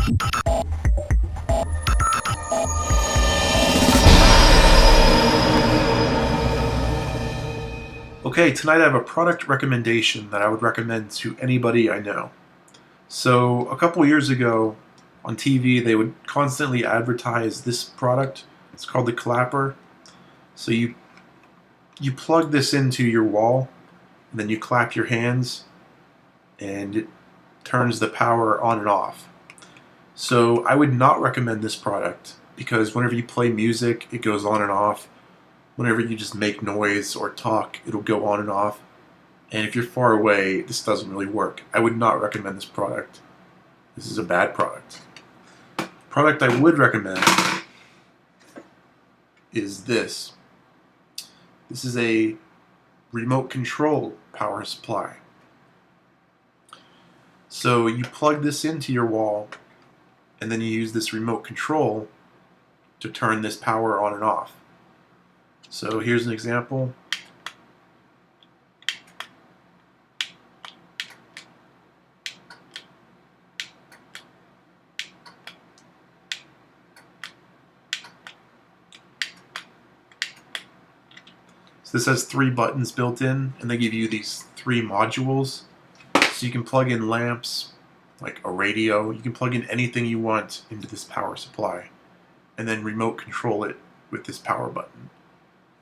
Okay, tonight I have a product recommendation that I would recommend to anybody I know. So, a couple years ago on TV, they would constantly advertise this product. It's called the Clapper. So you plug this into your wall, and then you clap your hands, and it turns the power on and off. So, I would not recommend this product because whenever you play music, it goes on and off. Whenever you just make noise or talk, it'll go on and off. And if you're far away, this doesn't really work. I would not recommend this product. This is a bad product. Product I would recommend is this. This is a remote control power supply. So you plug this into your wall, and then you use this remote control to turn this power on and off. So here's an example. So this has 3 buttons built in, and they give you these 3 modules. So you can plug in lamps, like a radio. You can plug in anything you want into this power supply, and then remote control it with this power button.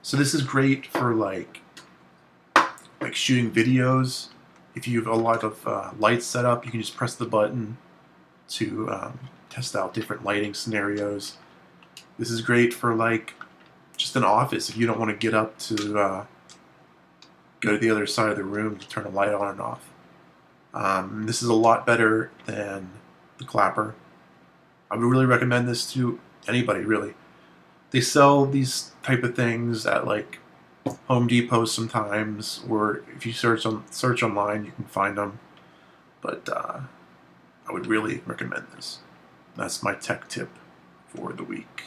So this is great for like shooting videos. If you have a lot of lights set up, you can just press the button to test out different lighting scenarios. This is great for like just an office if you don't want to get up to go to the other side of the room to turn a light on and off. This is a lot better than the Clapper. I would really recommend this to anybody, really. They sell these type of things at like Home Depot sometimes, or if you search online, you can find them. But I would really recommend this. That's my tech tip for the week.